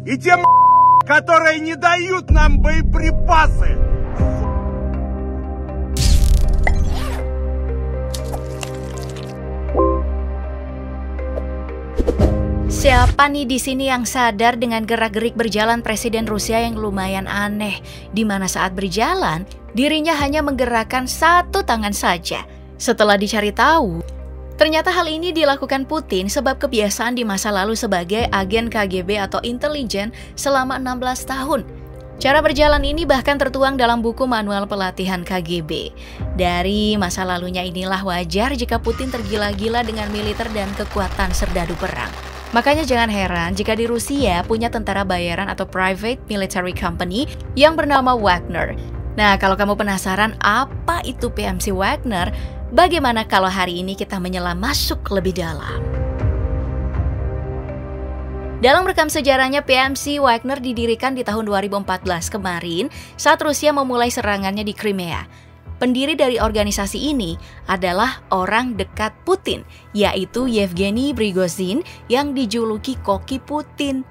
и тем, которые не дают нам боеприпасы. Siapa nih di sini yang sadar dengan gerak-gerik berjalan Presiden Rusia yang lumayan aneh, di mana saat berjalan, dirinya hanya menggerakkan satu tangan saja. Setelah dicari tahu, ternyata hal ini dilakukan Putin sebab kebiasaan di masa lalu sebagai agen KGB atau intelijen selama 16 tahun. Cara berjalan ini bahkan tertuang dalam buku manual pelatihan KGB. Dari masa lalunya inilah wajar jika Putin tergila-gila dengan militer dan kekuatan serdadu perang. Makanya jangan heran jika di Rusia punya tentara bayaran atau private military company yang bernama Wagner. Nah, kalau kamu penasaran apa itu PMC Wagner, bagaimana kalau hari ini kita menyelam masuk lebih dalam? Dalam rekam sejarahnya, PMC Wagner didirikan di tahun 2014 kemarin saat Rusia memulai serangannya di Crimea. Pendiri dari organisasi ini adalah orang dekat Putin, yaitu Yevgeny Prigozhin yang dijuluki Koki Putin.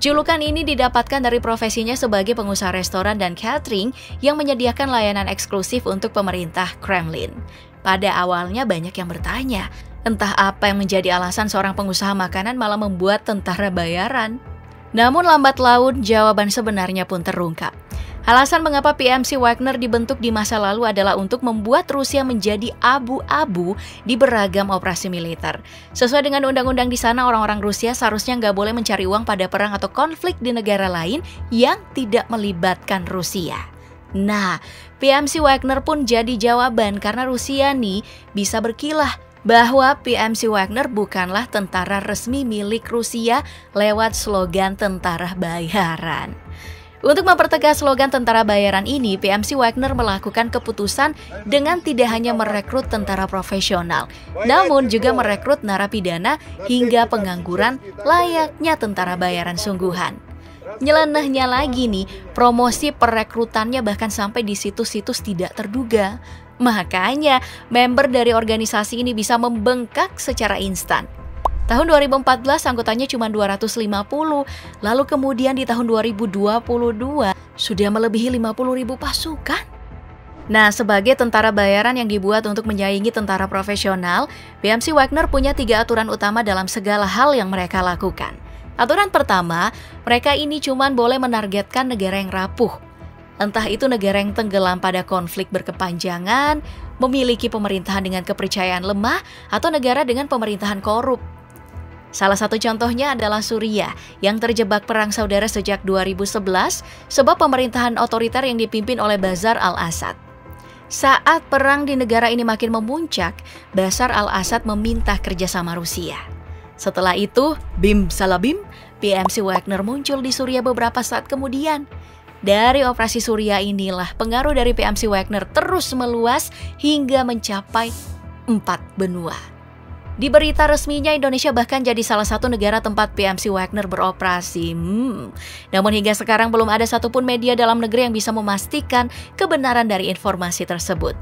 Julukan ini didapatkan dari profesinya sebagai pengusaha restoran dan catering yang menyediakan layanan eksklusif untuk pemerintah Kremlin. Pada awalnya banyak yang bertanya, entah apa yang menjadi alasan seorang pengusaha makanan malah membuat tentara bayaran. Namun lambat laun jawaban sebenarnya pun terungkap. Alasan mengapa PMC Wagner dibentuk di masa lalu adalah untuk membuat Rusia menjadi abu-abu di beragam operasi militer. Sesuai dengan undang-undang di sana, orang-orang Rusia seharusnya nggak boleh mencari uang pada perang atau konflik di negara lain yang tidak melibatkan Rusia. Nah, PMC Wagner pun jadi jawaban karena Rusia nih bisa berkilah bahwa PMC Wagner bukanlah tentara resmi milik Rusia lewat slogan tentara bayaran. Untuk mempertegas slogan tentara bayaran ini, PMC Wagner melakukan keputusan dengan tidak hanya merekrut tentara profesional, namun juga merekrut narapidana hingga pengangguran layaknya tentara bayaran sungguhan. Nyelenehnya lagi nih, promosi perekrutannya bahkan sampai di situs-situs tidak terduga. Makanya, member dari organisasi ini bisa membengkak secara instan. Tahun 2014 anggotanya cuma 250, lalu kemudian di tahun 2022 sudah melebihi 50.000 pasukan. Nah, sebagai tentara bayaran yang dibuat untuk menyaingi tentara profesional, PMC Wagner punya 3 aturan utama dalam segala hal yang mereka lakukan. Aturan pertama, mereka ini cuma boleh menargetkan negara yang rapuh. Entah itu negara yang tenggelam pada konflik berkepanjangan, memiliki pemerintahan dengan kepercayaan lemah, atau negara dengan pemerintahan korup. Salah satu contohnya adalah Suriah yang terjebak perang saudara sejak 2011 sebab pemerintahan otoriter yang dipimpin oleh Bashar al-Assad. Saat perang di negara ini makin memuncak, Bashar al-Assad meminta kerjasama Rusia. Setelah itu, bim salabim, PMC Wagner muncul di Suriah beberapa saat kemudian. Dari operasi Suriah inilah pengaruh dari PMC Wagner terus meluas hingga mencapai 4 benua. Di berita resminya, Indonesia bahkan jadi salah satu negara tempat PMC Wagner beroperasi. Namun hingga sekarang belum ada satupun media dalam negeri yang bisa memastikan kebenaran dari informasi tersebut.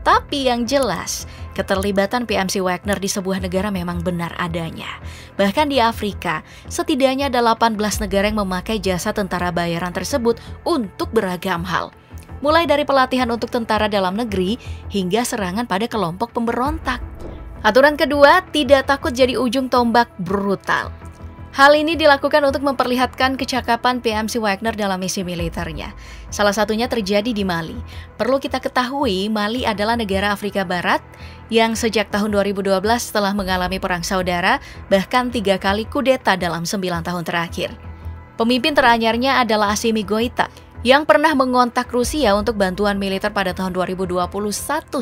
Tapi yang jelas, keterlibatan PMC Wagner di sebuah negara memang benar adanya. Bahkan di Afrika, setidaknya ada 18 negara yang memakai jasa tentara bayaran tersebut untuk beragam hal. Mulai dari pelatihan untuk tentara dalam negeri hingga serangan pada kelompok pemberontak. Aturan kedua, tidak takut jadi ujung tombak brutal. Hal ini dilakukan untuk memperlihatkan kecakapan PMC Wagner dalam misi militernya. Salah satunya terjadi di Mali. Perlu kita ketahui, Mali adalah negara Afrika Barat yang sejak tahun 2012 telah mengalami perang saudara, bahkan 3 kali kudeta dalam 9 tahun terakhir. Pemimpin teranyarnya adalah Assimi Goïta, yang pernah mengontak Rusia untuk bantuan militer pada tahun 2021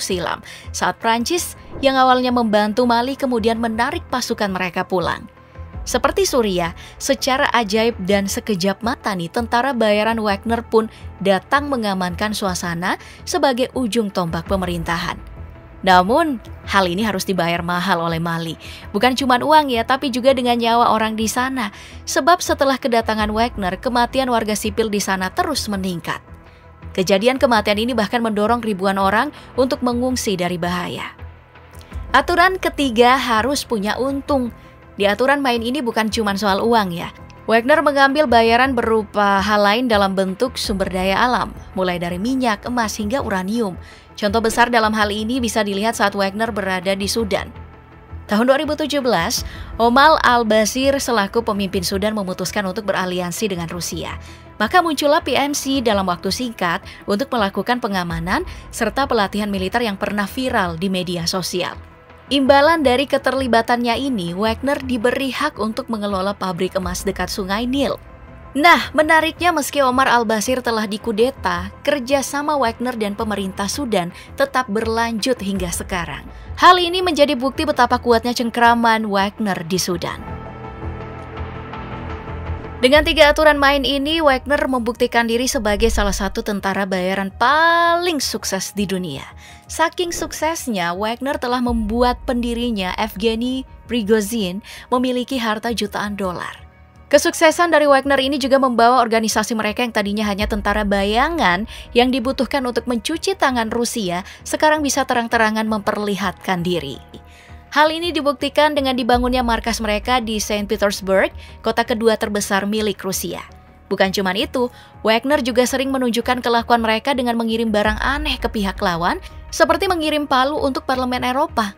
silam, saat Prancis yang awalnya membantu Mali kemudian menarik pasukan mereka pulang. Seperti Suriah, secara ajaib dan sekejap mata nih, tentara bayaran Wagner pun datang mengamankan suasana sebagai ujung tombak pemerintahan. Namun, hal ini harus dibayar mahal oleh Mali. Bukan cuma uang ya, tapi juga dengan nyawa orang di sana. Sebab setelah kedatangan Wagner, kematian warga sipil di sana terus meningkat. Kejadian kematian ini bahkan mendorong ribuan orang untuk mengungsi dari bahaya. Aturan ketiga, harus punya untung. Di aturan main ini bukan cuma soal uang ya, Wagner mengambil bayaran berupa hal lain dalam bentuk sumber daya alam, mulai dari minyak, emas, hingga uranium. Contoh besar dalam hal ini bisa dilihat saat Wagner berada di Sudan. Tahun 2017, Omar al-Bashir selaku pemimpin Sudan memutuskan untuk beraliansi dengan Rusia. Maka muncullah PMC dalam waktu singkat untuk melakukan pengamanan serta pelatihan militer yang pernah viral di media sosial. Imbalan dari keterlibatannya ini, Wagner diberi hak untuk mengelola pabrik emas dekat Sungai Nil. Nah, menariknya meski Omar al-Bashir telah dikudeta, kerjasama Wagner dan pemerintah Sudan tetap berlanjut hingga sekarang. Hal ini menjadi bukti betapa kuatnya cengkraman Wagner di Sudan. Dengan 3 aturan main ini, Wagner membuktikan diri sebagai salah satu tentara bayaran paling sukses di dunia. Saking suksesnya, Wagner telah membuat pendirinya, Evgeny Prigozhin, memiliki harta jutaan dolar. Kesuksesan dari Wagner ini juga membawa organisasi mereka yang tadinya hanya tentara bayangan yang dibutuhkan untuk mencuci tangan Rusia, sekarang bisa terang-terangan memperlihatkan diri. Hal ini dibuktikan dengan dibangunnya markas mereka di Saint Petersburg, kota kedua terbesar milik Rusia. Bukan cuma itu, Wagner juga sering menunjukkan kelakuan mereka dengan mengirim barang aneh ke pihak lawan, seperti mengirim palu untuk Parlemen Eropa.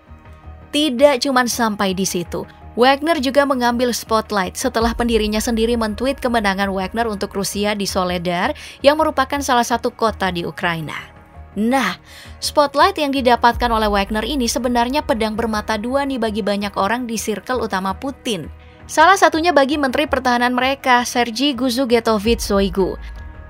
Tidak cuma sampai di situ, Wagner juga mengambil spotlight setelah pendirinya sendiri mentweet kemenangan Wagner untuk Rusia di Soledar yang merupakan salah satu kota di Ukraina. Nah, spotlight yang didapatkan oleh Wagner ini sebenarnya pedang bermata dua nih bagi banyak orang di circle utama Putin. Salah satunya bagi Menteri Pertahanan mereka, Sergei Guzugetovich Shoigu.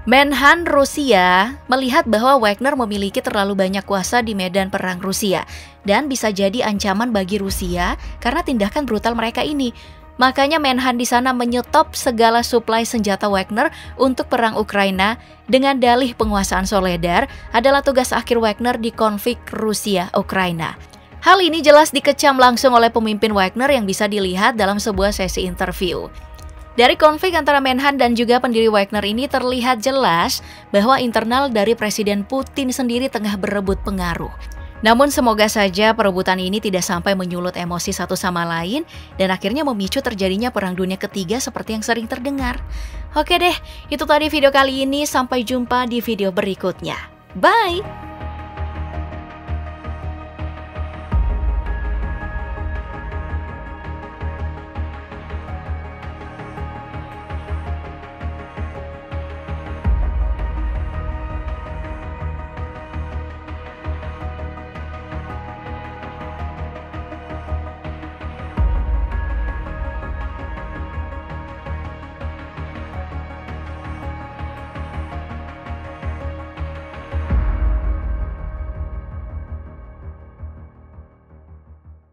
Menhan Rusia melihat bahwa Wagner memiliki terlalu banyak kuasa di medan perang Rusia dan bisa jadi ancaman bagi Rusia karena tindakan brutal mereka ini. Makanya Menhan di sana menyetop segala suplai senjata Wagner untuk perang Ukraina dengan dalih penguasaan Soledar adalah tugas akhir Wagner di konflik Rusia-Ukraina. Hal ini jelas dikecam langsung oleh pemimpin Wagner yang bisa dilihat dalam sebuah sesi interview. Dari konflik antara Menhan dan juga pendiri Wagner ini terlihat jelas bahwa internal dari Presiden Putin sendiri tengah berebut pengaruh. Namun semoga saja perebutan ini tidak sampai menyulut emosi satu sama lain dan akhirnya memicu terjadinya Perang Dunia Ketiga seperti yang sering terdengar. Oke deh, itu tadi video kali ini. Sampai jumpa di video berikutnya. Bye!